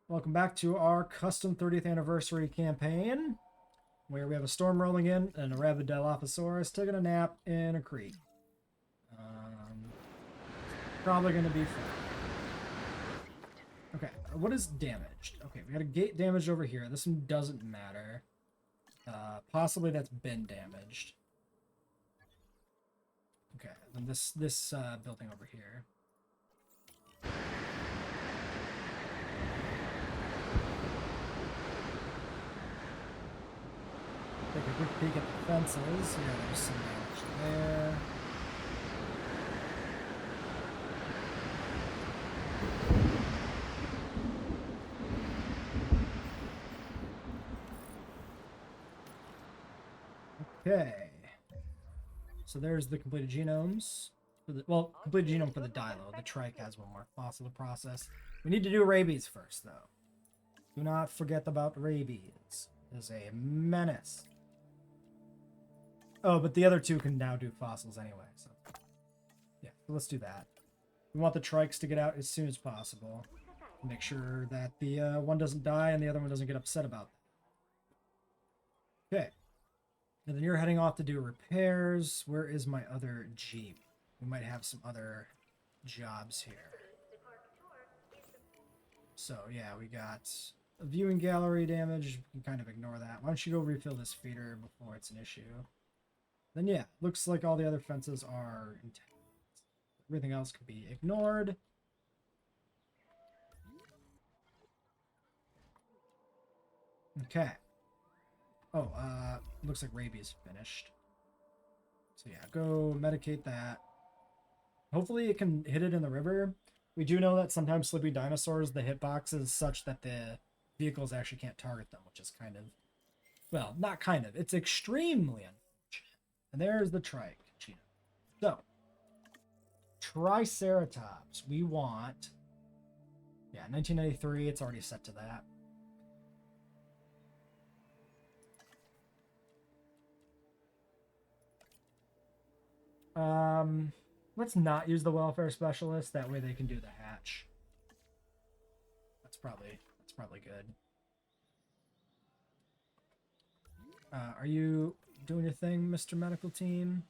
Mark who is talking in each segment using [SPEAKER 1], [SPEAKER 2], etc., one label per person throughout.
[SPEAKER 1] Welcome back to our custom 30th anniversary campaign, where we have a storm rolling in and a rabid Dilophosaurus taking a nap in a creek. Probably going to be fun. Okay, what is damaged? Okay, we got a gate damaged over here. This one doesn't matter. Possibly that's been damaged. Okay, then this building over here. Take a quick peek at the fences. Yeah, there's some damage there. Okay. So there's the completed genomes. Completed genome for the Dilo. The trike has one more fossil to process. We need to do rabies first, though. Do not forget about rabies. It is a menace. Oh, but the other two can now do fossils anyway, so... Yeah, so let's do that. We want the trikes to get out as soon as possible. Make sure that the one doesn't die and the other one doesn't get upset about that. Okay. And then you're heading off to do repairs. Where is my other Jeep? We might have some other jobs here. So, yeah, we got a viewing gallery damage. We can kind of ignore that. Why don't you go refill this feeder before it's an issue? Then, yeah, looks like all the other fences are intact. Everything else can be ignored. Okay. Oh, looks like rabies finished. So yeah, go medicate that. Hopefully it can hit it in the river. We do know that sometimes sleepy dinosaurs, the hitbox is such that the vehicles actually can't target them, which is kind of, well, not kind of, it's extremely unfortunate. And there's the trike. So, Triceratops, we want, yeah, 1993, it's already set to that. Let's not use the welfare specialist. That way they can do the hatch. That's probably good. Are you doing your thing, Mr. Medical Team?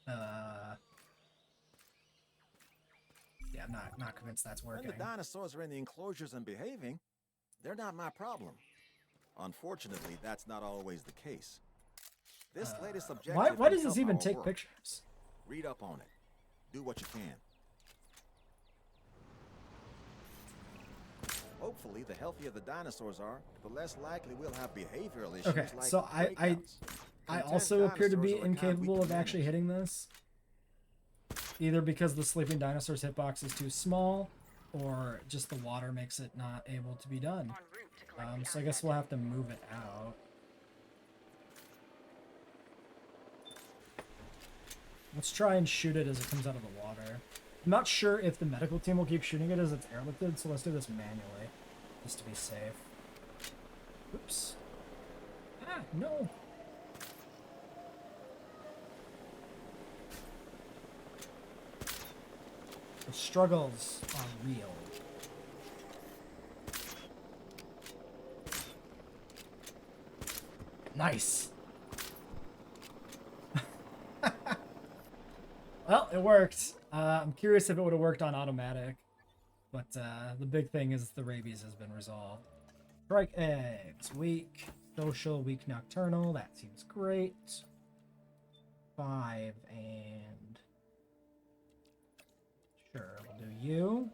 [SPEAKER 1] Yeah, I'm not convinced that's working.
[SPEAKER 2] When the dinosaurs are in the enclosures and behaving, they're not my problem. Unfortunately, that's not always the case. This latest objective.
[SPEAKER 1] Why does this even take pictures?
[SPEAKER 2] Read up on it. Do what you can. Hopefully, the healthier the dinosaurs are, the less likely we'll have behavioral issues.
[SPEAKER 1] Okay,
[SPEAKER 2] like
[SPEAKER 1] so I also appear to be incapable of actually hitting this. Either because the sleeping dinosaur's hitbox is too small, or just the water makes it not able to be done. So I guess we'll have to move it out. Let's try and shoot it as it comes out of the water. I'm not sure if the medical team will keep shooting it as it's airlifted, so let's do this manually, just to be safe. Oops. Ah, no. The struggles are real. Nice. Well, it worked. I'm curious if it would have worked on automatic, but the big thing is the rabies has been resolved. Strike eggs, weak, social, weak, nocturnal. That seems great. 5 and sure, we'll do you.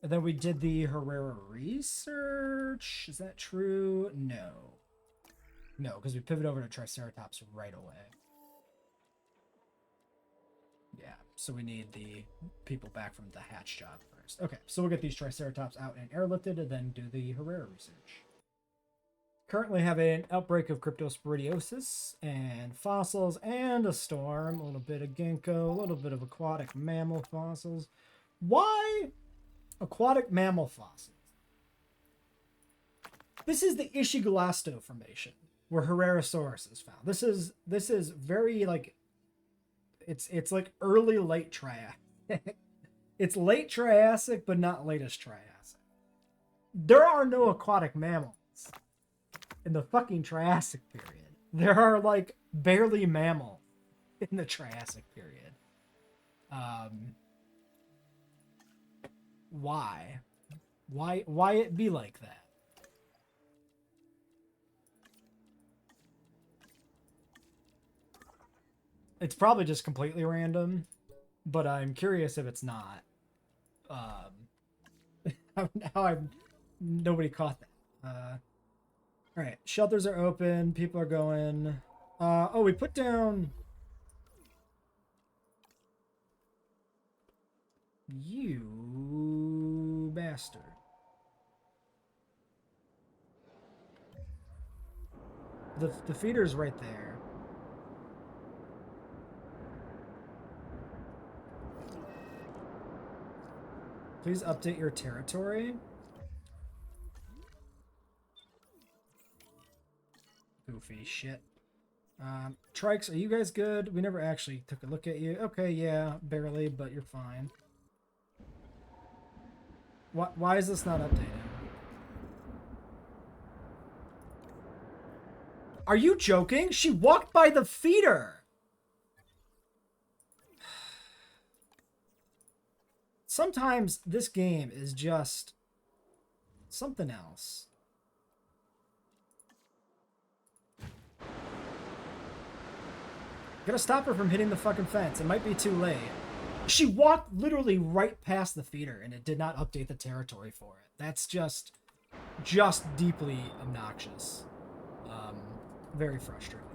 [SPEAKER 1] And then we did the Herrera research. Is that true? No. No, because we pivot over to Triceratops right away. Yeah, so we need the people back from the hatch job first. Okay, so we'll get these Triceratops out and airlifted and then do the Herrera research. Currently have an outbreak of cryptosporidiosis and fossils and a storm. A little bit of ginkgo, a little bit of aquatic mammal fossils. Why aquatic mammal fossils? This is the Ishigalasto formation where Herrerasaurus is found. This is very like It's like early late Triassic. It's late Triassic, but not latest Triassic. There are no aquatic mammals in the fucking Triassic period. There are like barely mammals in the Triassic period. Why? Why it be like that? It's probably just completely random, but I'm curious if it's not. Nobody caught that. All right, shelters are open. People are going. Oh, we put down. You bastard. The feeder's right there. Please update your territory. Goofy shit. Trikes, are you guys good? We never actually took a look at you. Okay, yeah, barely, but you're fine. Why is this not updated? Are you joking? She walked by the feeder! Sometimes this game is just something else. Gotta stop her from hitting the fucking fence. It might be too late. She walked literally right past the feeder and it did not update the territory for it. That's just deeply obnoxious. Very frustrating.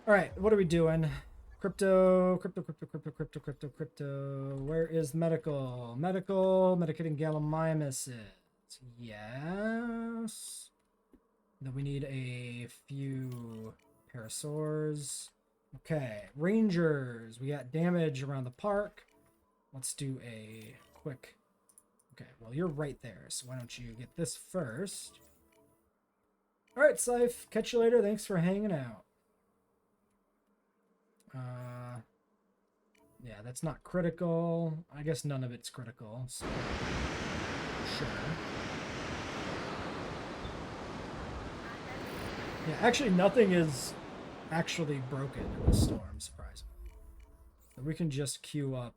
[SPEAKER 1] All right, what are we doing? Crypto. Where is medical? Medicating gallimimuses. Yes. Then we need a few parasaurs. Okay, rangers. We got damage around the park. Let's do a quick... Okay, well, you're right there, so why don't you get this first? All right, Scythe. Catch you later. Thanks for hanging out. Yeah, that's not critical. I guess none of it's critical, so... Sure. Yeah, actually, nothing is actually broken in the storm, surprisingly. So we can just queue up.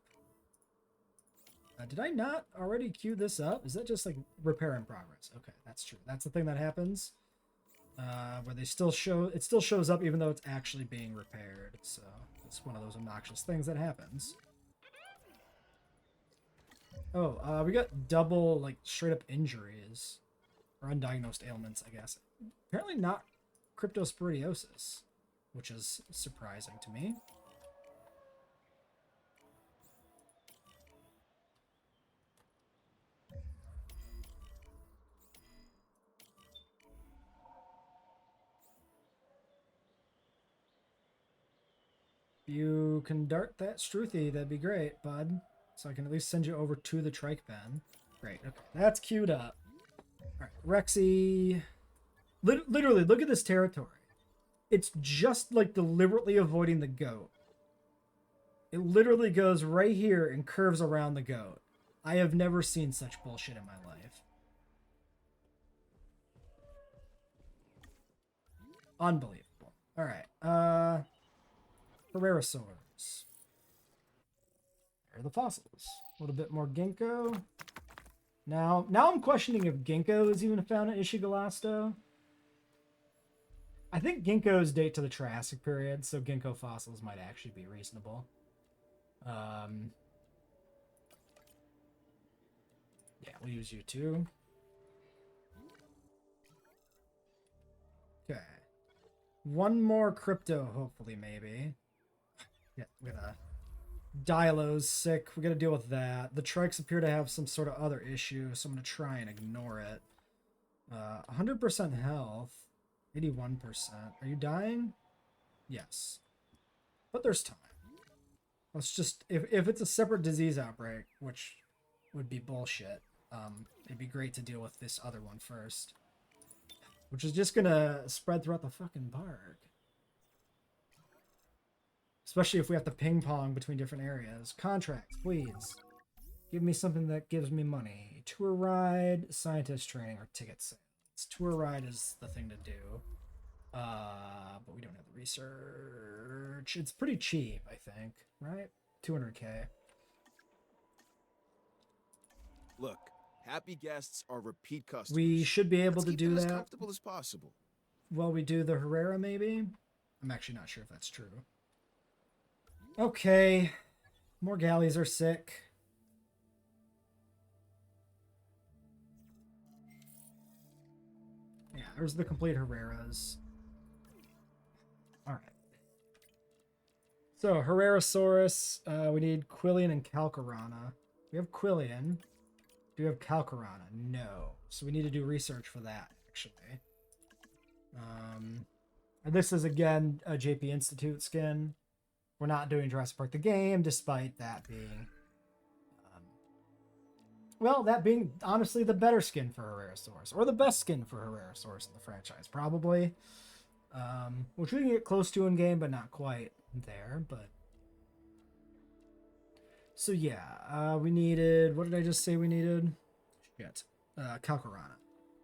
[SPEAKER 1] Did I not already queue this up? Is that just like repair in progress? Okay, that's true. That's the thing that happens. Where they still show, it still shows up even though it's actually being repaired. So it's one of those obnoxious things that happens. Oh, we got double, like, straight up injuries. Or undiagnosed ailments, I guess. Apparently not cryptosporidiosis, which is surprising to me. If you can dart that Struthy, that'd be great, bud. So I can at least send you over to the trike pen. Great, okay. That's queued up. Alright, Rexy. Literally, look at this territory. It's just like deliberately avoiding the goat. It literally goes right here and curves around the goat. I have never seen such bullshit in my life. Unbelievable. Alright, Tyrannosaurs. There are the fossils. A little bit more ginkgo. Now I'm questioning if ginkgo is even found in Ishigalasto. I think ginkgos date to the Triassic period, so ginkgo fossils might actually be reasonable. Yeah, we'll use you too. Okay. One more crypto, hopefully, maybe. Yeah, we got Dilo's sick. We gotta deal with that. The trikes appear to have some sort of other issue, so I'm gonna try and ignore it. 100% health. 81%. Are you dying? Yes. But there's time. Let's just... If it's a separate disease outbreak, which would be bullshit, it'd be great to deal with this other one first. Which is just gonna spread throughout the fucking park. Especially if we have to ping pong between different areas. Contracts, please. Give me something that gives me money. Tour ride, scientist training, or ticket sales. Tour ride is the thing to do. But we don't have the research. It's pretty cheap, I think, right? 200k.
[SPEAKER 3] Look, happy guests are repeat customers.
[SPEAKER 1] We should be able
[SPEAKER 3] Let's
[SPEAKER 1] to
[SPEAKER 3] keep
[SPEAKER 1] do
[SPEAKER 3] them as
[SPEAKER 1] that
[SPEAKER 3] comfortable as possible.
[SPEAKER 1] while we do the Herrera, maybe? I'm actually not sure if that's true. Okay. More galleys are sick. Yeah, there's the complete Herreras. Alright. So, Herrerasaurus, we need Quillian and Calcarana. We have Quillian. Do we have Calcarana? No. So we need to do research for that, actually. And this is, again, a JP Institute skin. We're not doing Jurassic Park the game, despite that being... well, that being, honestly, the better skin for Herrerasaurus. Or the best skin for Herrerasaurus in the franchise, probably. Which we can get close to in-game, but not quite there, but... So, yeah, we needed... what did I just say we needed? Shit. Calcarana.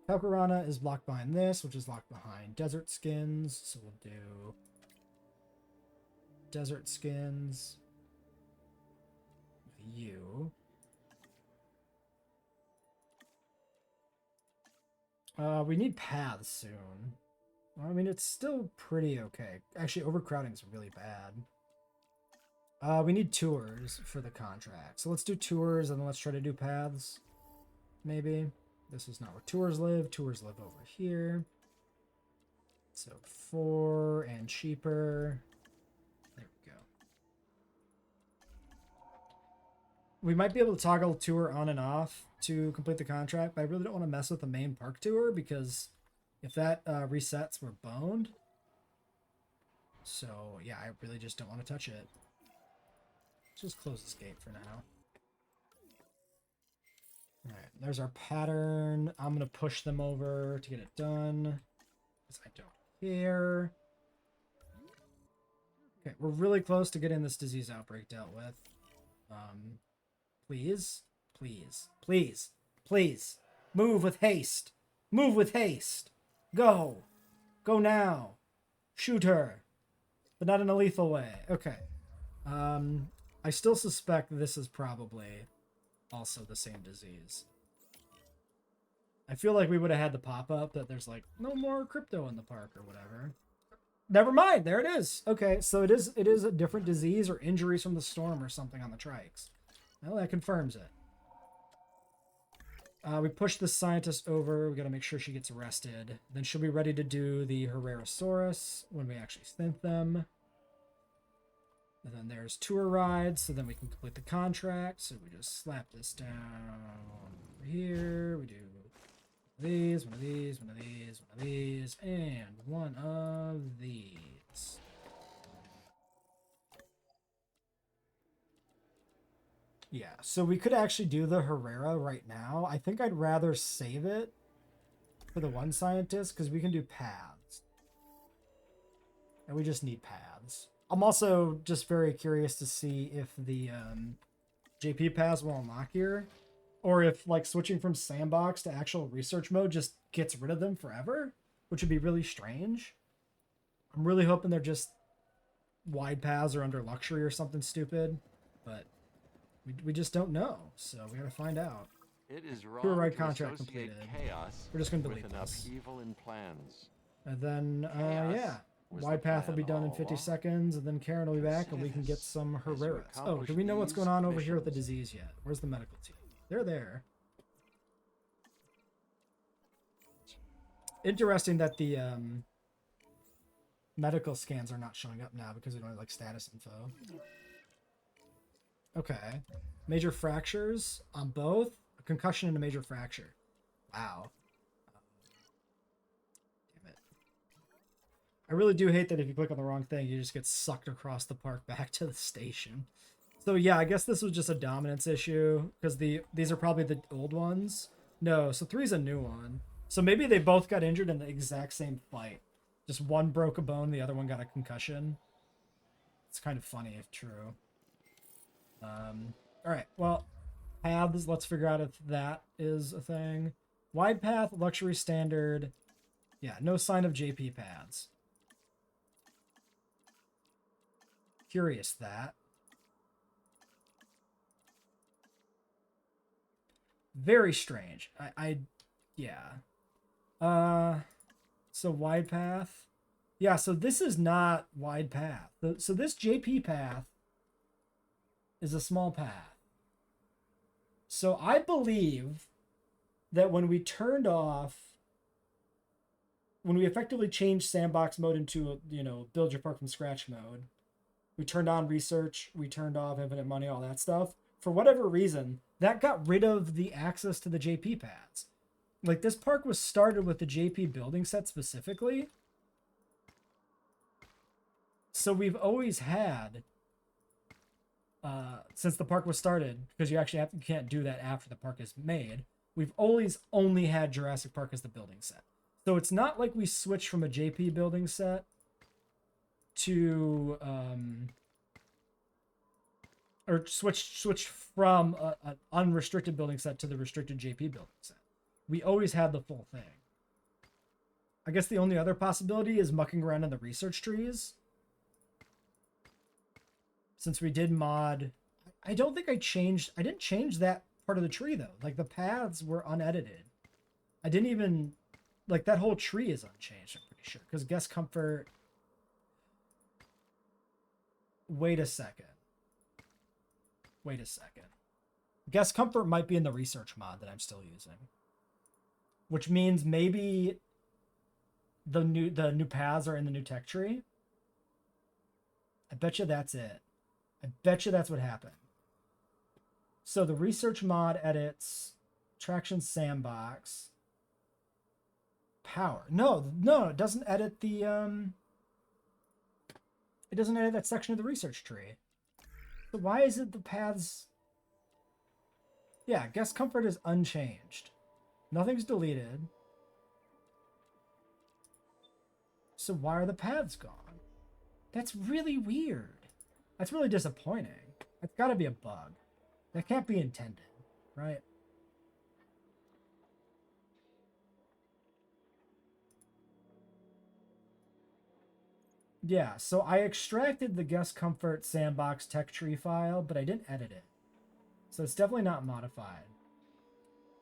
[SPEAKER 1] Calcarana is blocked behind this, which is locked behind desert skins. So we'll do... desert skins. You. We need paths soon. I mean, it's still pretty okay. Actually, overcrowding is really bad. We need tours for the contract. So let's do tours and then let's try to do paths. Maybe. This is not where tours live. Tours live over here. So 4 and cheaper. There we go. We might be able to toggle tour on and off to complete the contract, but I really don't want to mess with the main park tour because if that resets, we're boned. So yeah, I really just don't want to touch it. Let's just close this gate for now. All right, there's our pattern. I'm going to push them over to get it done because I don't care. Okay, we're really close to getting this disease outbreak dealt with. Please, please, please, please, move with haste. Move with haste. Go. Go now. Shoot her. But not in a lethal way. Okay. I still suspect this is probably also the same disease. I feel like we would have had the pop-up that there's like no more crypto in the park or whatever. Never mind, there it is. Okay, so it is a different disease or injuries from the storm or something on the trikes. Well, that confirms it. We push the scientist over. We gotta make sure she gets arrested. Then she'll be ready to do the Herrerasaurus when we actually synth them. And then there's tour rides, so then we can complete the contract. So we just slap this down over here. We do these, one of these, one of these, one of these, and one of these. Yeah, so we could actually do the Herrera right now. I think I'd rather save it for the one scientist because we can do paths. And we just need paths. I'm also just very curious to see if the JP paths will unlock here. Or if like switching from sandbox to actual research mode just gets rid of them forever. Which would be really strange. I'm really hoping they're just wide paths or under luxury or something stupid. But we just don't know. So we gotta find out.
[SPEAKER 4] It is wrong
[SPEAKER 1] Tour ride
[SPEAKER 4] to
[SPEAKER 1] contract
[SPEAKER 4] associate
[SPEAKER 1] completed.
[SPEAKER 4] chaos
[SPEAKER 1] We're just gonna
[SPEAKER 4] with
[SPEAKER 1] delete
[SPEAKER 4] an
[SPEAKER 1] this.
[SPEAKER 4] upheaval in plans.
[SPEAKER 1] And then,
[SPEAKER 4] Chaos
[SPEAKER 1] yeah.
[SPEAKER 4] was
[SPEAKER 1] Wide
[SPEAKER 4] the
[SPEAKER 1] path will be
[SPEAKER 4] plan
[SPEAKER 1] done in
[SPEAKER 4] all
[SPEAKER 1] 50
[SPEAKER 4] along.
[SPEAKER 1] seconds, and then Karen will be back, and we can get some Herreras. Oh, do we know what's going on over here with the disease yet? Where's the medical team? They're there. Interesting that the medical scans are not showing up now because we don't have like status info. Okay. Major fractures on both? A concussion and a major fracture. Wow. Damn it. I really do hate that if you click on the wrong thing, you just get sucked across the park back to the station. So yeah, I guess this was just a dominance issue because these are probably the old ones. No, so 3's a new one. So maybe they both got injured in the exact same fight. Just one broke a bone, the other one got a concussion. It's kind of funny if true. All right, well, paths, let's figure out if that is a thing. Wide path, luxury standard. Yeah, no sign of JP paths. Curious that. Very strange. Yeah. So wide path. Yeah, so this is not wide path. So this JP path is a small path. So I believe that when we effectively changed sandbox mode into, build your park from scratch mode, we turned on research, we turned off infinite money, all that stuff. For whatever reason, that got rid of the access to the JP paths. Like, this park was started with the JP building set specifically. So we've always had, since the park was started, because you can't do that after the park is made, we've always only had Jurassic Park as the building set. So it's not like we switched from a JP building set to, or switched from an unrestricted building set to the restricted JP building set. We always had the full thing. I guess the only other possibility is mucking around in the research trees. Since we did mod, I don't think I didn't change that part of the tree though. Like, the paths were unedited. I didn't even, like, that whole tree is unchanged, I'm pretty sure. Because guest comfort, wait a second. Guest comfort might be in the research mod that I'm still using. Which means maybe the new paths are in the new tech tree. I bet you that's it. I bet you that's what happened. So the research mod edits traction sandbox. Power. No, it doesn't edit the it doesn't edit that section of the research tree. So why is it the paths? Yeah, guest comfort is unchanged. Nothing's deleted. So why are the paths gone? That's really weird. That's really disappointing. That's got to be a bug. That can't be intended, right? Yeah, so I extracted the guest comfort sandbox tech tree file, but I didn't edit it. So it's definitely not modified.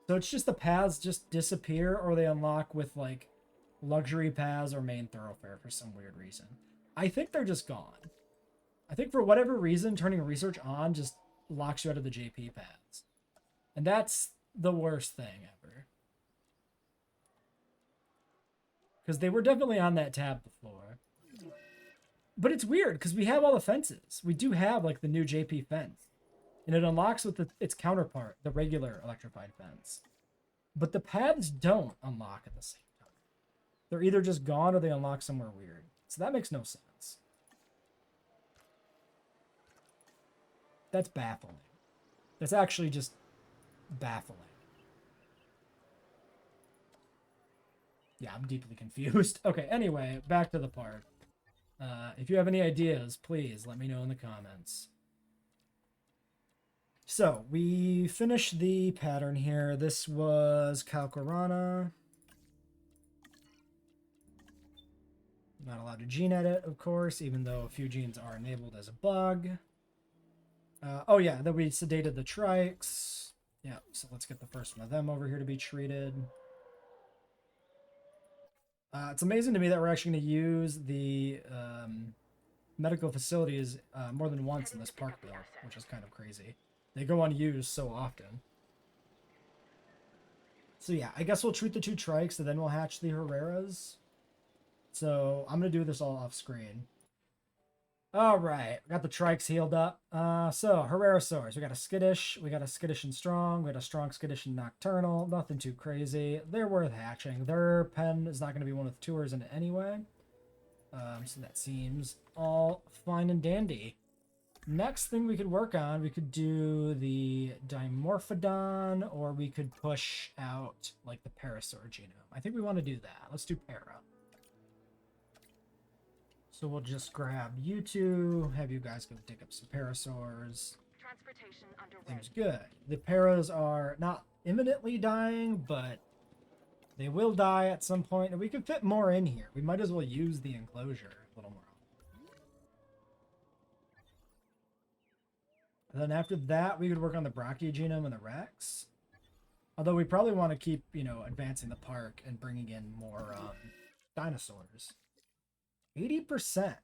[SPEAKER 1] So it's just the paths just disappear, or they unlock with, like, luxury paths or main thoroughfare for some weird reason. I think they're just gone. I think for whatever reason, turning research on just locks you out of the JP paths. And that's the worst thing ever. Because they were definitely on that tab before. But it's weird, because we have all the fences. We do have, like, the new JP fence. And it unlocks with its counterpart, the regular electrified fence. But the paths don't unlock at the same time. They're either just gone or they unlock somewhere weird. So that makes no sense. That's baffling. That's actually just baffling. Yeah, I'm deeply confused. Okay, anyway, back to the park. If you have any ideas, please let me know in the comments. So, we finished the pattern here. This was Calcarana. Not allowed to gene edit, of course, even though a few genes are enabled as a bug. Oh yeah, then we sedated the trikes. Yeah, so let's get the first one of them over here to be treated. It's amazing to me that we're actually going to use the medical facilities more than once in this park build, which is kind of crazy. They go unused so often. So yeah, I guess we'll treat the 2 trikes and then we'll hatch the Herreras. So I'm going to do this all off screen. All right, got the trikes healed up. So Herrerasaurs, we got a skittish and strong, we got a strong skittish and nocturnal. Nothing too crazy. They're worth hatching. Their pen is not going to be one with tours in it anyway. So that seems all fine and dandy. Next thing we could work on, we could do the Dimorphodon, or we could push out like the Parasaur genome. I think we want to do that. Let's do Para. So we'll just grab you two, have you guys go dig up some parasaurs.
[SPEAKER 5] Transportation underway.
[SPEAKER 1] Seems good. The paras are not imminently dying, but they will die at some point, and we can fit more in here. We might as well use the enclosure a little more. And then after that, we could work on the brachiogenome and the Rex. Although we probably want to keep, you know, advancing the park and bringing in more dinosaurs. 80%.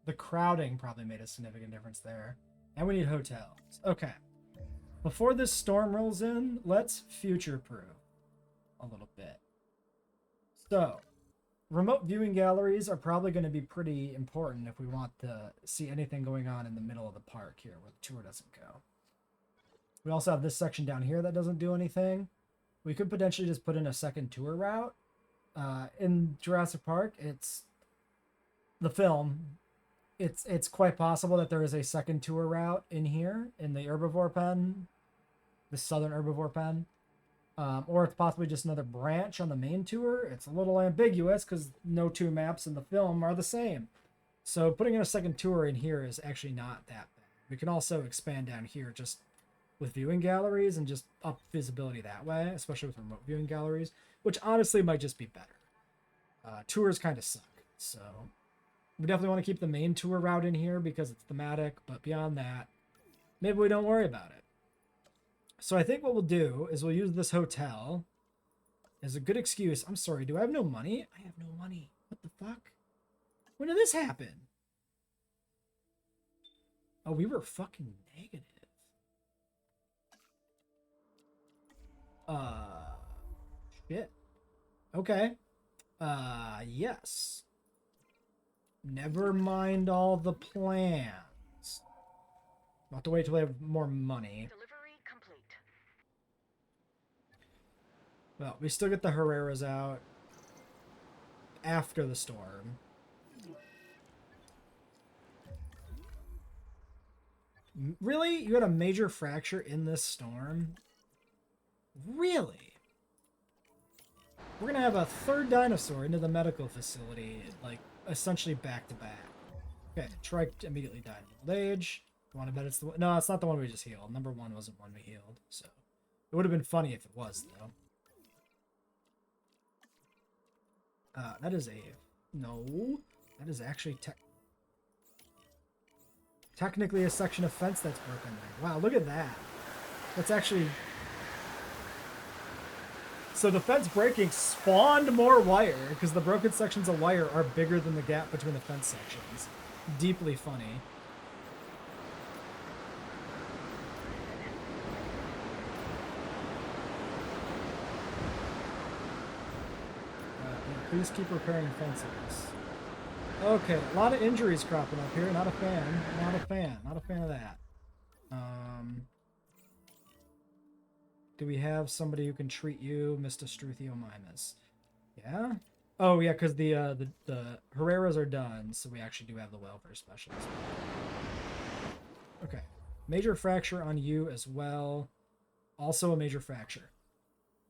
[SPEAKER 1] The crowding probably made a significant difference there. And we need hotels. Okay. Before this storm rolls in, let's future-proof a little bit. So, remote viewing galleries are probably going to be pretty important if we want to see anything going on in the middle of the park here where the tour doesn't go. We also have this section down here that doesn't do anything. We could potentially just put in a second tour route. In Jurassic Park, it's the film. It's quite possible that there is a second tour route in here in the herbivore pen, the southern herbivore pen, or it's possibly just another branch on the main tour. It's a little ambiguous because no two maps in the film are the same. So putting in a second tour in here is actually not that bad. We can also expand down here just with viewing galleries and just up visibility that way, especially with remote viewing galleries, which honestly might just be better. Tours kind of suck, so we definitely want to keep the main tour route in here because it's thematic, but beyond that, maybe we don't worry about it. So I think what we'll do is we'll use this hotel as a good excuse. I'm sorry, do I have no money? I have no money. What the fuck? When did this happen? Oh, we were fucking negative. Shit. Okay. Yes. Never mind all the plans. We'll have to wait till we have more money.
[SPEAKER 5] Delivery complete.
[SPEAKER 1] Well, we still get the Herreras out after the storm. Really? You had a major fracture in this storm? Really? We're gonna have a third dinosaur into the medical facility, like, essentially back to back. Okay, Trike immediately died of old age. You want to bet it's the one? No, it's not the one we just healed. Number one wasn't one we healed, so it would have been funny if it was, though. That is a no. That is actually technically a section of fence that's broken there. Wow, look at that. That's actually. So the fence breaking spawned more wire because the broken sections of wire are bigger than the gap between the fence sections. Deeply funny. Please keep repairing fences. Okay, a lot of injuries cropping up here. Not a fan. Not a fan. Not a fan of that. Do we have somebody who can treat you, Mr. Struthiomimus? Yeah? Oh, yeah, because the Herreras are done, so we actually do have the welfare specialist. Okay. Major fracture on you as well. Also a major fracture.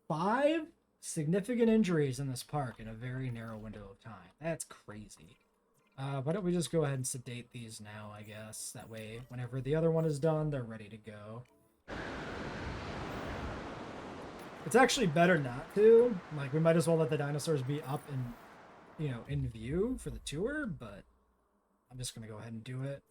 [SPEAKER 1] 5 significant injuries in this park in a very narrow window of time. That's crazy. Why don't we just go ahead and sedate these now, I guess. That way, whenever the other one is done, they're ready to go. It's actually better not to. Like, we might as well let the dinosaurs be up and, you know, in view for the tour, but I'm just going to go ahead and do it.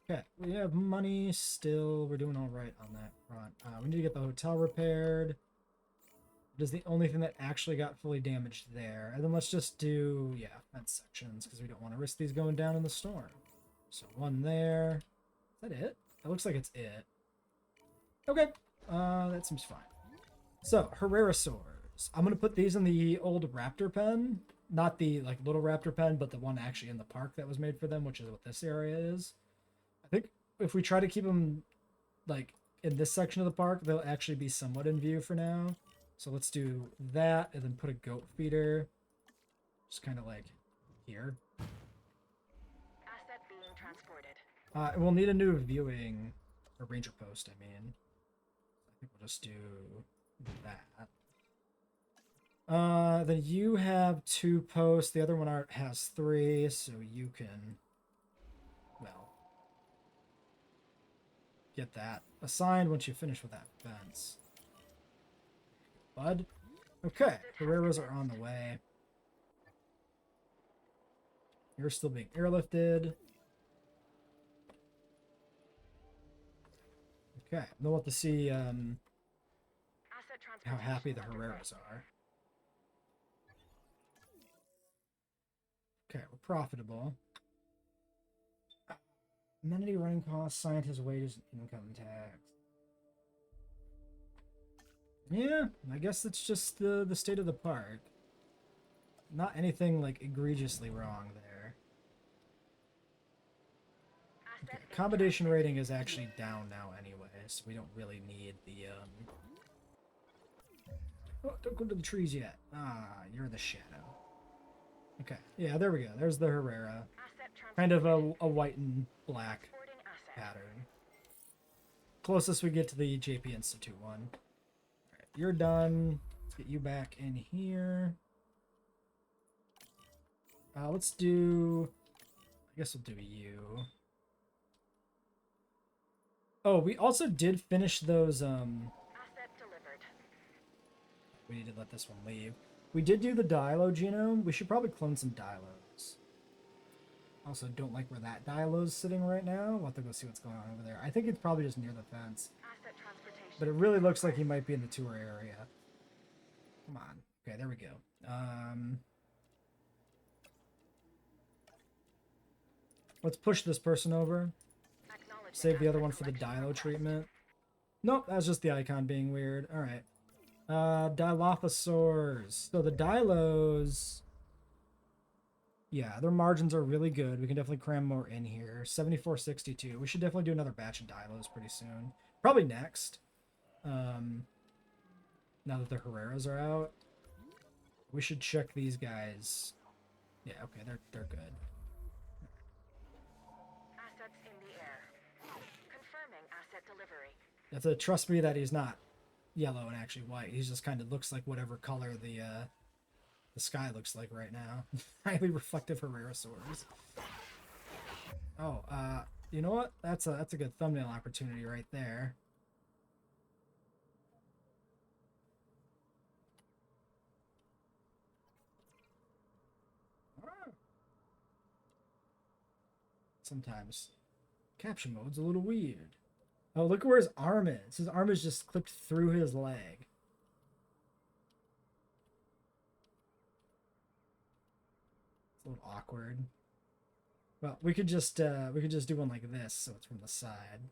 [SPEAKER 1] Okay, we have money still. We're doing all right on that front. We need to get the hotel repaired. It is the only thing that actually got fully damaged there. And then let's just do, yeah, fence sections, because we don't want to risk these going down in the storm. So one there. Is that it? That looks like it's it. Okay. That seems fine. So, Herrerasaurs. I'm going to put these in the old raptor pen. Not the, like, little raptor pen, but the one actually in the park that was made for them, which is what this area is. I think if we try to keep them, like, in this section of the park, they'll actually be somewhat in view for now. So let's do that, and then put a goat feeder. Just kind of, like, here.
[SPEAKER 5] Asset being transported.
[SPEAKER 1] And we'll need a new viewing, or ranger post, I mean. I think we'll just do that. Then you have 2 posts. The other one has 3, so you can, well, get that assigned once you finish with that fence. Bud. Okay, Herreras are on the way. You're still being airlifted. Okay, they'll have to see
[SPEAKER 5] Asset
[SPEAKER 1] how happy
[SPEAKER 5] transportation
[SPEAKER 1] the
[SPEAKER 5] underway.
[SPEAKER 1] Herreras are. Okay, we're profitable. Amenity running costs, scientist wages, and income tax. Yeah, I guess it's just the state of the park. Not anything like egregiously wrong there.
[SPEAKER 5] Asset
[SPEAKER 1] Okay,
[SPEAKER 5] being
[SPEAKER 1] accommodation
[SPEAKER 5] transferred.
[SPEAKER 1] rating is actually down now anyway, so we don't really need the Oh, don't go to the trees yet. Ah, you're the shadow. Okay, yeah, there we go. There's the Herrera.
[SPEAKER 5] Asset
[SPEAKER 1] Kind of
[SPEAKER 5] transported.
[SPEAKER 1] a white and black
[SPEAKER 5] Transporting asset.
[SPEAKER 1] pattern. Closest we get to the JP Institute one. Alright, you're done. Let's get you back in here. Let's do... I guess we'll do you. Oh, we also did finish those,
[SPEAKER 5] Asset delivered.
[SPEAKER 1] we need to let this one leave. We did do the Dilo genome. We should probably clone some Dilos. Also, don't like where that Dilo's sitting right now. We'll have to go see what's going on over there. I think it's probably just near the fence.
[SPEAKER 5] Asset transportation.
[SPEAKER 1] But it really looks like he might be in the tour area. Come on. Okay, there we go. Let's push this person over.
[SPEAKER 5] Acknowledging
[SPEAKER 1] Save the other
[SPEAKER 5] asset
[SPEAKER 1] one for the
[SPEAKER 5] collection
[SPEAKER 1] Dilo
[SPEAKER 5] request.
[SPEAKER 1] treatment. Nope, that's just the icon being weird. Alright. Dilophosaurs. So the Dilos... Yeah, their margins are really good. We can definitely cram more in here. 74.62. We should definitely do another batch of Dilos pretty soon. Probably next. Now that the Herreras are out. We should check these guys. Yeah, okay, they're good.
[SPEAKER 5] Assets in the air. Confirming asset delivery.
[SPEAKER 1] You have to trust me that he's not yellow and actually white. He just kind of looks like whatever color the sky looks like right now. Highly reflective Herrerasaurs. Oh, you know what? That's a good thumbnail opportunity right there. Sometimes caption mode's a little weird. Oh, look where his arm is. His arm is just clipped through his leg. It's a little awkward. Well, we could just do one like this, so it's from the side.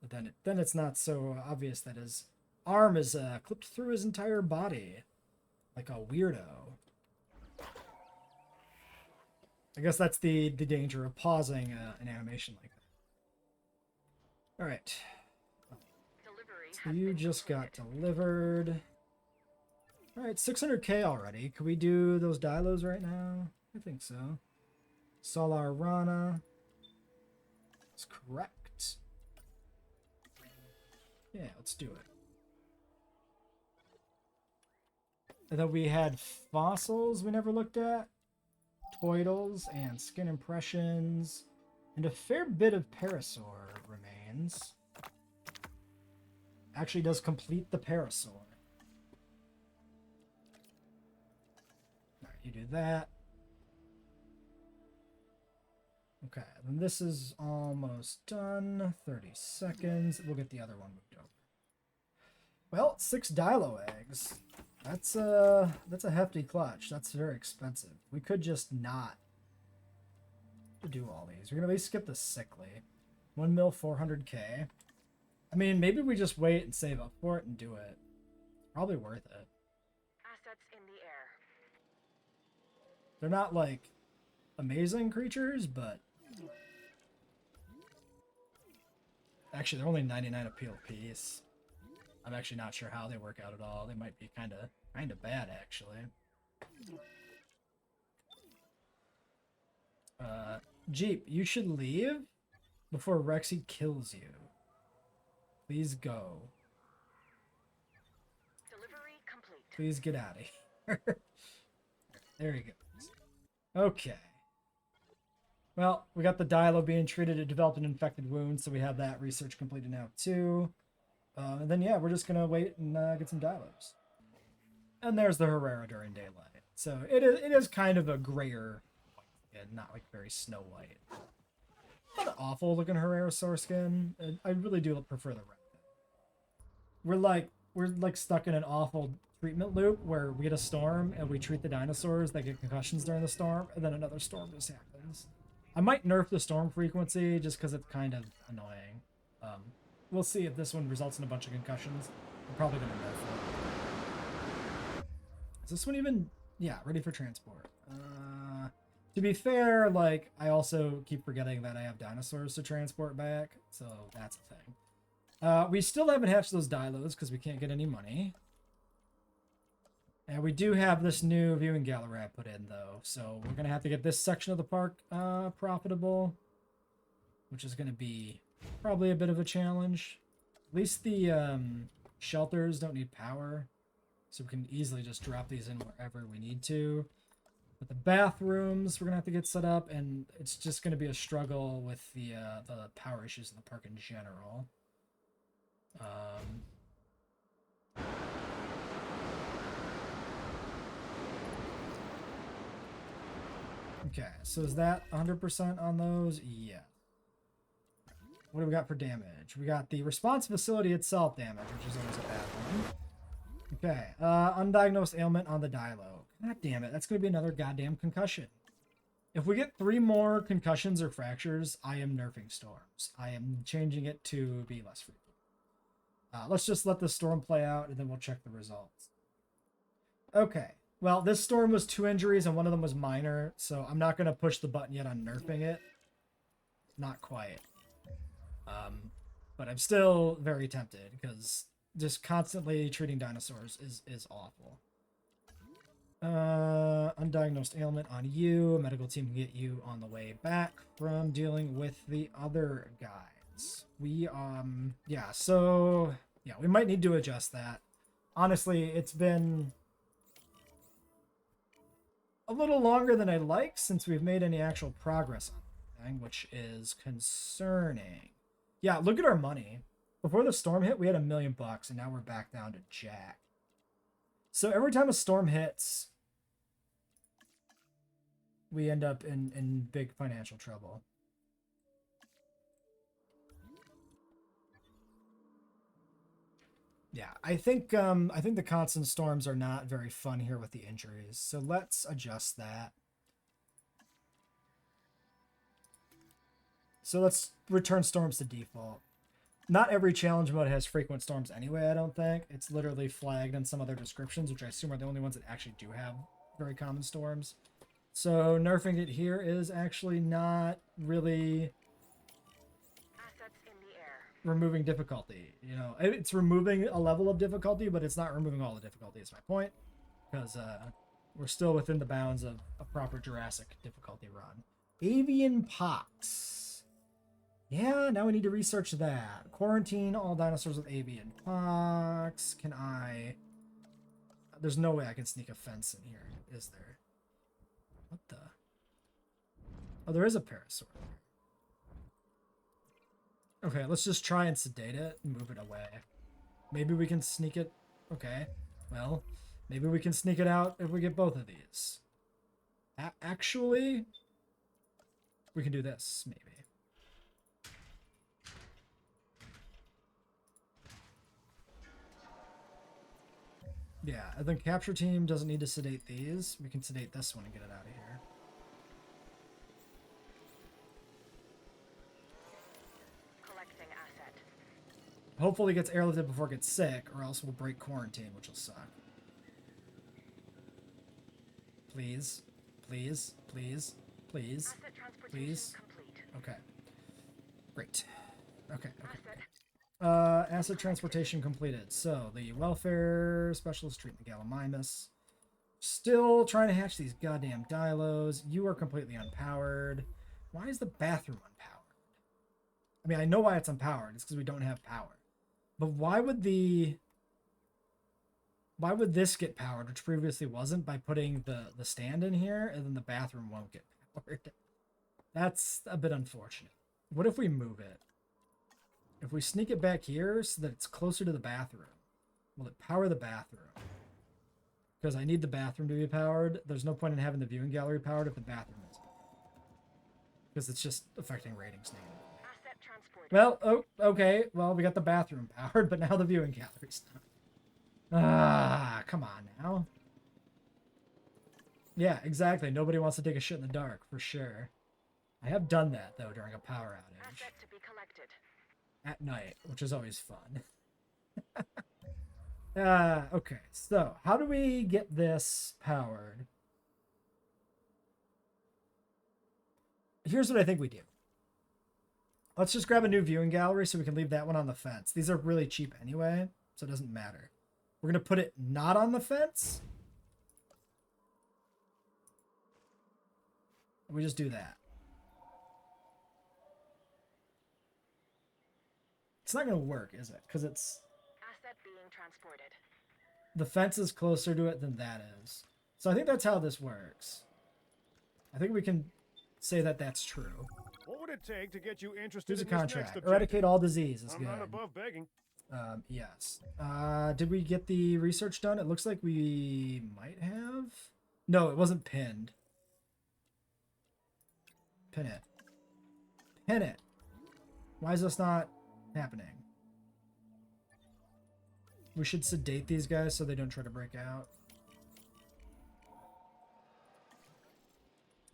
[SPEAKER 1] But then it's not so obvious that his arm is clipped through his entire body, like a weirdo. I guess that's the danger of pausing an animation like that. All right,
[SPEAKER 5] Delivery
[SPEAKER 1] so
[SPEAKER 5] has
[SPEAKER 1] you
[SPEAKER 5] been
[SPEAKER 1] just got
[SPEAKER 5] completed.
[SPEAKER 1] delivered. All right, 600k already. Could we do those Dilos right now? I think so. Solar Rana. That's correct. Yeah, let's do it. And then we had fossils we never looked at. Toidles and skin impressions. And a fair bit of Parasaur remains. Actually does complete the Parasaur. Alright, you do that. Okay, then this is almost done. 30 seconds. We'll get the other one moved over. Well, 6 Dilo eggs. That's a hefty clutch. That's very expensive. We could just not do all these. We're gonna at least skip the sickly. 1 mil 400k. I mean, maybe we just wait and save up for it and do it. Probably worth it.
[SPEAKER 5] Assets in the air.
[SPEAKER 1] They're not like amazing creatures, but actually they're only 99 appeal piece. I'm actually not sure how they work out at all. They might be kind of bad actually. Jeep, you should leave before Rexy kills you. Please go.
[SPEAKER 5] Delivery complete.
[SPEAKER 1] Please get out of here. There he goes. Okay. Well, we got the Dilo being treated. It developed an infected wound, so we have that research completed now too. And then yeah, we're just gonna wait and get some Dilos. And there's the Herrera during daylight. So it is kind of a grayer white skin, not like very Snow White. Not an awful looking Herrerasaur skin. I really do prefer the red. We're like stuck in an awful treatment loop where we get a storm and we treat the dinosaurs that get concussions during the storm, and then another storm just happens. I might nerf the storm frequency just because it's kind of annoying. We'll see if this one results in a bunch of concussions. I'm probably gonna nerf it. Is this one even? Yeah, ready for transport. To be fair, like, I also keep forgetting that I have dinosaurs to transport back, so that's a thing. We still haven't hatched those Dilos because we can't get any money. And we do have this new viewing gallery I put in, though, so we're going to have to get this section of the park profitable, which is going to be probably a bit of a challenge. At least the shelters don't need power, so we can easily just drop these in wherever we need to. But the bathrooms we're gonna have to get set up, and it's just gonna be a struggle with the power issues in the park in general. Okay, so is that 100% on those? Yeah. What do we got for damage? We got the response facility itself damage, which is always a bad one. Okay, undiagnosed ailment on the Dilo. God damn it, that's going to be another goddamn concussion. If we get 3 more concussions or fractures, I am nerfing storms. I am changing it to be less frequent. Let's just let the storm play out, and then we'll check the results. Okay, well, this storm was 2 injuries, and one of them was minor, so I'm not going to push the button yet on nerfing it. Not quite. But I'm still very tempted, because just constantly treating dinosaurs is awful. Undiagnosed ailment on you. A medical team can get you on the way back from dealing with the other guys. We, yeah, so, yeah, we might need to adjust that. Honestly, it's been a little longer than I'd like since we've made any actual progress on the thing, which is concerning. Yeah, look at our money. Before the storm hit, we had $1 million, and now we're back down to jack. So every time a storm hits, we end up in big financial trouble. Yeah, I think the constant storms are not very fun here with the injuries. So let's adjust that. So let's return storms to default. Not every challenge mode has frequent storms anyway, I don't think. It's literally flagged in some other descriptions, which I assume are the only ones that actually do have very common storms. So nerfing it here is actually not really
[SPEAKER 5] Assets in the air.
[SPEAKER 1] removing difficulty. You know, it's removing a level of difficulty, but it's not removing all the difficulty, is my point. Because we're still within the bounds of a proper Jurassic difficulty run. Avian pox. Yeah, now we need to research that. Quarantine all dinosaurs with avian pox. Can I... There's no way I can sneak a fence in here, is there? What the... Oh, there is a parasaur. Okay, let's just try and sedate it and move it away. Maybe we can sneak it... Okay, well, maybe we can sneak it out if we get both of these. Actually, we can do this, maybe. Yeah, and then capture team doesn't need to sedate these. We can sedate this one and get it out of here.
[SPEAKER 5] Collecting asset.
[SPEAKER 1] Hopefully it gets airlifted before it gets sick, or else we'll break quarantine, which will suck. Please, please, please, please,
[SPEAKER 5] Asset transportation
[SPEAKER 1] please.
[SPEAKER 5] complete.
[SPEAKER 1] Okay. Great. Okay, okay.
[SPEAKER 5] Asset.
[SPEAKER 1] Asset transportation completed. So the welfare specialist treating the Gallimimus. Still trying to hatch these goddamn Dilos. You are completely unpowered. Why is the bathroom unpowered? I mean, I know why it's unpowered. It's because we don't have power. But why would why would this get powered, which previously wasn't, by putting the stand in here, and then the bathroom won't get powered? That's a bit unfortunate. What if we move it? If we sneak it back here so that it's closer to the bathroom, will it power the bathroom? Because I need the bathroom to be powered. There's no point in having the viewing gallery powered if the bathroom isn't. Because it's just affecting ratings negatively.
[SPEAKER 5] Asset transported.
[SPEAKER 1] Well, oh, okay. Well, we got the bathroom powered, but now the viewing gallery's not. Ah, come on now. Yeah, exactly. Nobody wants to take a shit in the dark, for sure. I have done that, though, during a power outage.
[SPEAKER 5] Asset to be collected.
[SPEAKER 1] At night, which is always fun. Okay, so how do we get this powered? Here's what I think we do. Let's just grab a new viewing gallery so we can leave that one on the fence. These are really cheap anyway, so it doesn't matter. We're going to put it not on the fence. We just do that. It's not going to work, is it? Because it's...
[SPEAKER 5] Asset being transported.
[SPEAKER 1] The fence is closer to it than that is. So I think that's how this works. I think we can say that that's true.
[SPEAKER 6] What would it take to get you interested
[SPEAKER 1] Here's a
[SPEAKER 6] in this next
[SPEAKER 1] contract.
[SPEAKER 6] objective?
[SPEAKER 1] Eradicate all disease is
[SPEAKER 6] I'm
[SPEAKER 1] good.
[SPEAKER 6] not above begging.
[SPEAKER 1] Yes. Did we get the research done? It looks like we might have. No, it wasn't pinned. Pin it. Pin it. Why is this not happening? We should sedate these guys so they don't try to break out.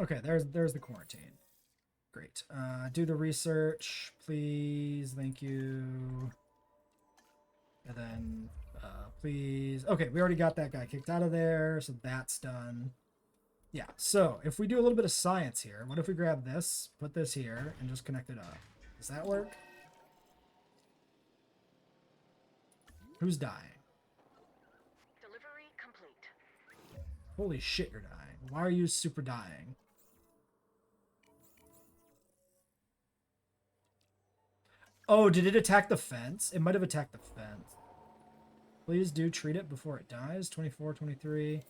[SPEAKER 1] Okay, there's the quarantine. Great. Do the research, please. Thank you. And then, please. Okay, we already got that guy kicked out of there, so that's done. Yeah, so if we do a little bit of science here, what if we grab this, put this here, and just connect it up? Does that work? Who's dying?
[SPEAKER 5] Delivery complete.
[SPEAKER 1] Holy shit, you're dying. Why are you super dying? Oh, did it attack the fence? It might have attacked the fence. Please do treat it before it dies. 24, 23.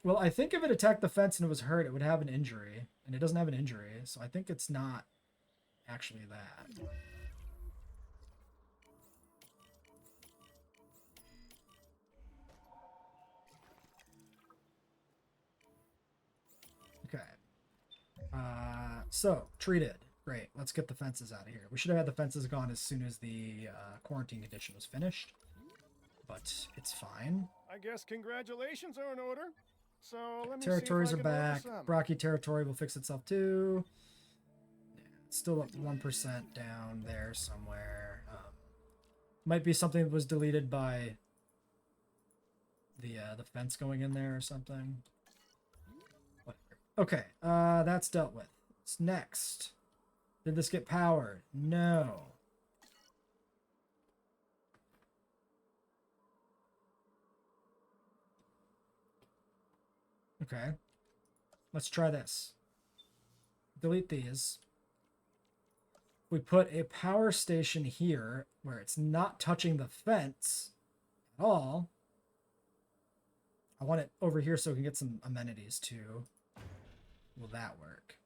[SPEAKER 1] Well, I think if it attacked the fence and it was hurt, it would have an injury. And it doesn't have an injury, so I think it's not actually that. Okay. So, treated. Great. Let's get the fences out of here. We should have had the fences gone as soon as the quarantine condition was finished. But it's fine.
[SPEAKER 6] I guess congratulations are in order. So let me
[SPEAKER 1] Territories
[SPEAKER 6] see
[SPEAKER 1] are
[SPEAKER 6] if I can order
[SPEAKER 1] back.
[SPEAKER 6] some.
[SPEAKER 1] Brocky territory will fix itself too. Yeah, it's still up 1% down there somewhere. Might be something that was deleted by the fence going in there or something. Whatever. Okay, that's dealt with. What's next? Did this get powered? No. Okay. Let's try this. Delete these. We put a power station here where it's not touching the fence at all. I want it over here so we can get some amenities too. Will that work?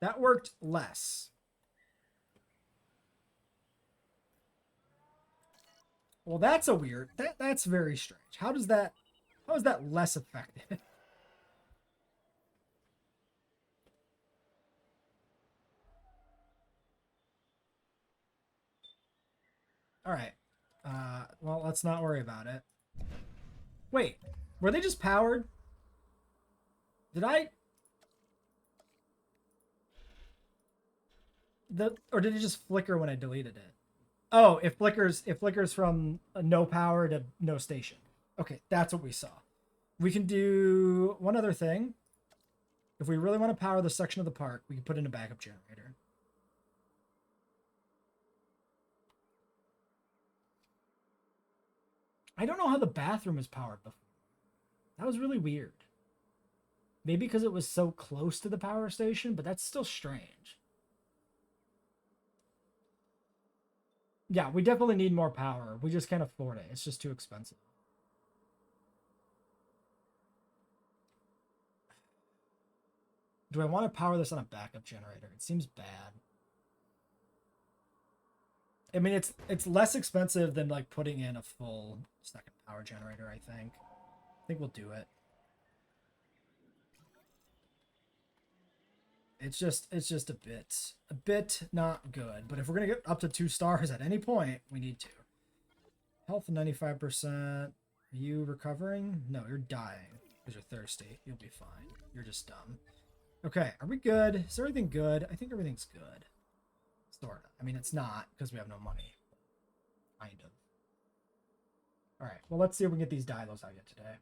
[SPEAKER 1] That worked less. Well, that's a weird. That's very strange. How is that less effective? All right. Well, let's not worry about it. Wait, were they just powered? Did I? Or did it just flicker when I deleted it? Oh, it flickers from no power to no station. Okay, that's what we saw. We can do one other thing. If we really want to power the section of the park, we can put in a backup generator. I don't know how the bathroom is powered before. That was really weird. Maybe because it was so close to the power station, but that's still strange. Yeah, we definitely need more power. We just can't afford it. It's just too expensive. Do I want to power this on a backup generator? It seems bad. I mean, it's less expensive than like putting in a full second power generator, I think. I think we'll do it. It's just a bit not good. But if we're gonna get up to 2 stars at any point, we need to. Health 95%. Are you recovering? No, you're dying because you're thirsty. You'll be fine. You're just dumb. Okay, are we good? Is everything good? I think everything's good. Sorta. I mean, it's not because we have no money. Kind of. All right. Well, let's see if we can get these Dilos out yet today.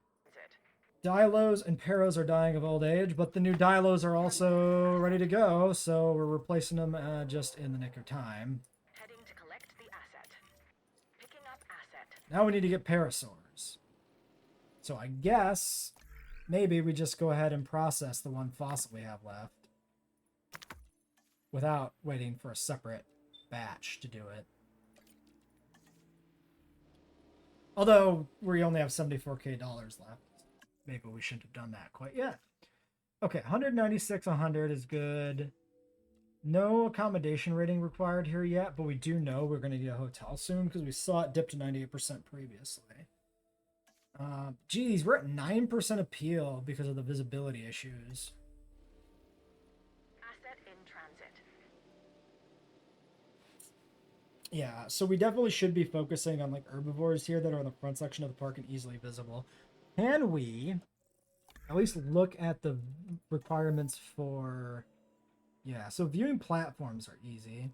[SPEAKER 1] Dilos and Paros are dying of old age, but the new Dilos are also ready to go, so we're replacing them just in the nick of time.
[SPEAKER 5] Heading to collect the asset. Picking up asset.
[SPEAKER 1] Now we need to get Parasaurs. So I guess maybe we just go ahead and process the one fossil we have left without waiting for a separate batch to do it. Although we only have $74K left. Maybe we shouldn't have done that quite yet. Okay, 196, 100 is good. No accommodation rating required here yet, but we do know we're going to need a hotel soon because we saw it dip to 98% previously. Geez, we're at 9% appeal because of the visibility issues.
[SPEAKER 5] Asset in transit.
[SPEAKER 1] Yeah, so we definitely should be focusing on like herbivores here that are in the front section of the park and easily visible. Can we at least look at the requirements for... Yeah, so viewing platforms are easy.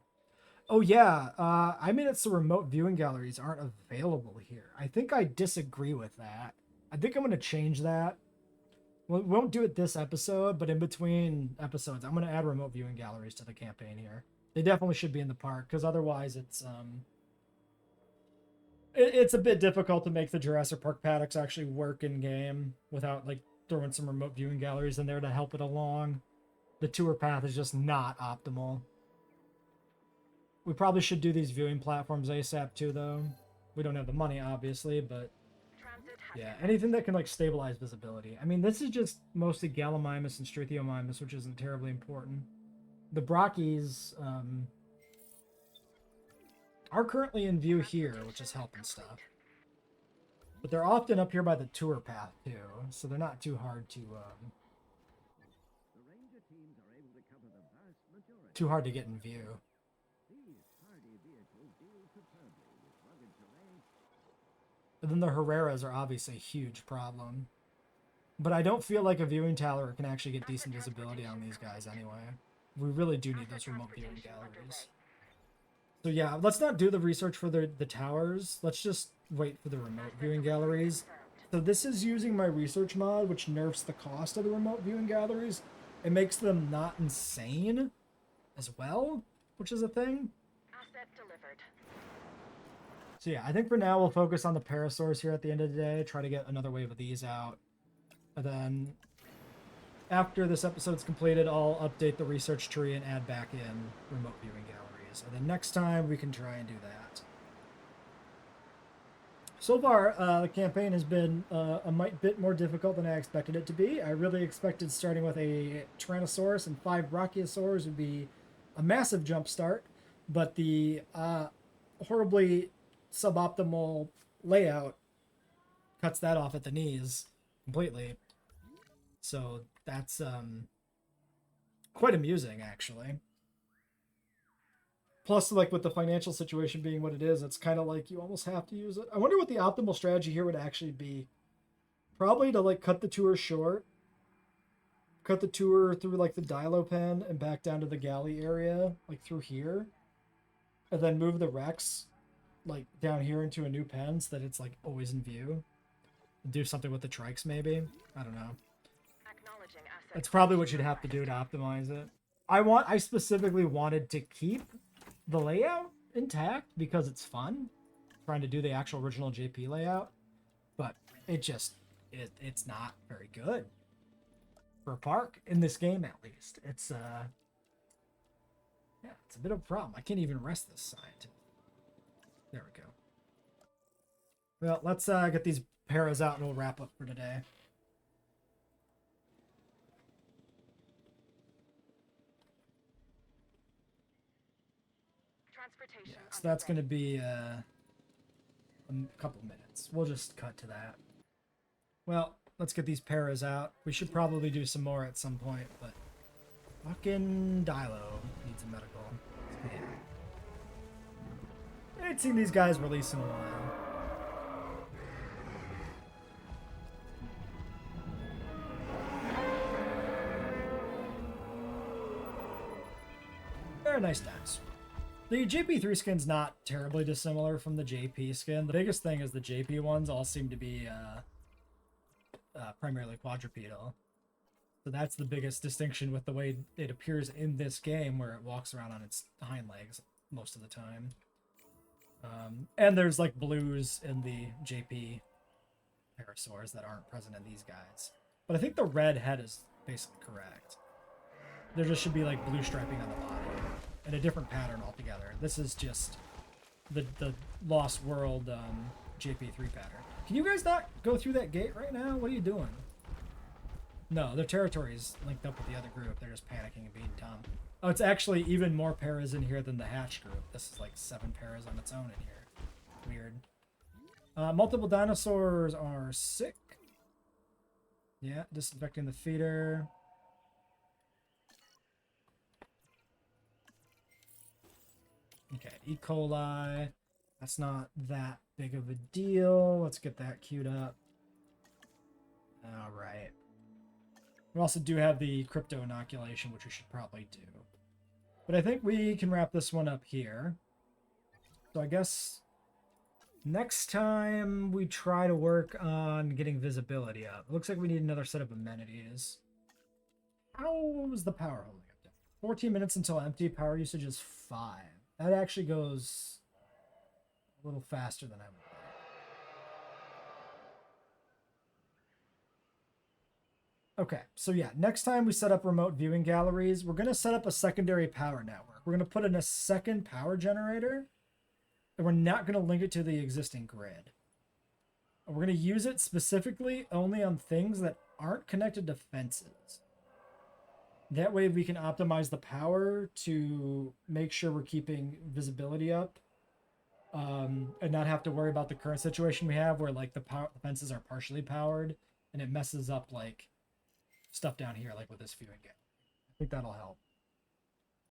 [SPEAKER 1] Oh yeah, I mean, it's the remote viewing galleries aren't available here. I think I disagree with that. I think I'm going to change that. Well, we won't do it this episode, but in between episodes, I'm going to add remote viewing galleries to the campaign here. They definitely should be in the park, because otherwise it's a bit difficult to make the Jurassic Park paddocks actually work in game without like throwing some remote viewing galleries in there to help it along. The tour path is just not optimal. We probably should do these viewing platforms ASAP too, though. We don't have the money, obviously, but yeah, anything that can like stabilize visibility. I mean, this is just mostly Gallimimus and Struthiomimus, which isn't terribly important. The Brockies are currently in view here, which is helping stuff. But they're often up here by the tour path too, so they're not too hard to get in view. But then the Herreras are obviously a huge problem. But I don't feel like a viewing tower can actually get decent visibility on these guys anyway. We really do need those remote viewing galleries. So yeah, let's not do the research for the towers. Let's just wait for the remote viewing galleries. So this is using my research mod, which nerfs the cost of the remote viewing galleries. It makes them not insane as well, which is a thing.
[SPEAKER 5] Asset delivered.
[SPEAKER 1] So yeah, I think for now we'll focus on the Parasaurs here at the end of the day. Try to get another wave of these out. And then after this episode's completed, I'll update the research tree and add back in remote viewing galleries. And then next time we can try and do that. So far, the campaign has been a bit more difficult than I expected it to be. I really expected starting with a Tyrannosaurus and 5 Brachiosaurs would be a massive jump start. But the horribly suboptimal layout cuts that off at the knees completely. So that's quite amusing, actually. Plus, like, with the financial situation being what it is, it's kind of like you almost have to use it. I wonder what the optimal strategy here would actually be. Probably to, like, cut the tour short. Cut the tour through, like, the Dilo pen and back down to the galley area, like, through here. And then move the Rex, like, down here into a new pen so that it's, like, always in view. Do something with the trikes, maybe. I don't know. That's probably what you'd have to do to optimize it. I specifically wanted to keep the layout intact because it's fun trying to do the actual original JP layout, but it's not very good. for a park in this game, at least. It's yeah, it's a bit of a problem. I can't even rest this side. There we go. Well, let's get these paras out and we'll wrap up for today.
[SPEAKER 5] Transportation.
[SPEAKER 1] Yeah, so that's going to be a couple minutes. We'll just cut to that. Well, let's get these paras out. We should probably do some more at some point, but fucking Dilo needs a medical. Yeah. I ain't seen these guys release in a while. Very nice dinosaur. The JP3 skin's not terribly dissimilar from the JP skin. The biggest thing is the JP ones all seem to be primarily quadrupedal. So that's the biggest distinction with the way it appears in this game, where it walks around on its hind legs most of the time. And there's like blues in the JP parasaurs that aren't present in these guys. But I think the red head is basically correct. There just should be like blue striping on the body and a different pattern altogether. This is just the Lost World JP3 pattern. Can you guys not go through that gate right now? What are you doing? No, their territory is linked up with the other group. They're just panicking and being dumb. Oh, it's actually even more paras in here than the hatch group. This is like 7 paras on its own in here. Weird. Multiple dinosaurs are sick. Yeah, disinfecting the feeder. Okay, E. coli. That's not that big of a deal. Let's get that queued up. All right. We also do have the crypto inoculation, which we should probably do. But I think we can wrap this one up here. So I guess next time we try to work on getting visibility up. It looks like we need another set of amenities. How is the power holding up? 14 minutes until empty. Power usage is 5. That actually goes a little faster than I would think. Okay, so yeah, next time we set up remote viewing galleries, we're going to set up a secondary power network. We're going to put in a second power generator, and we're not going to link it to the existing grid. We're going to use it specifically only on things that aren't connected to fences. That way we can optimize the power to make sure we're keeping visibility up, and not have to worry about the current situation we have where like the fences are partially powered and it messes up like stuff down here, like with this viewing gate. I think that'll help.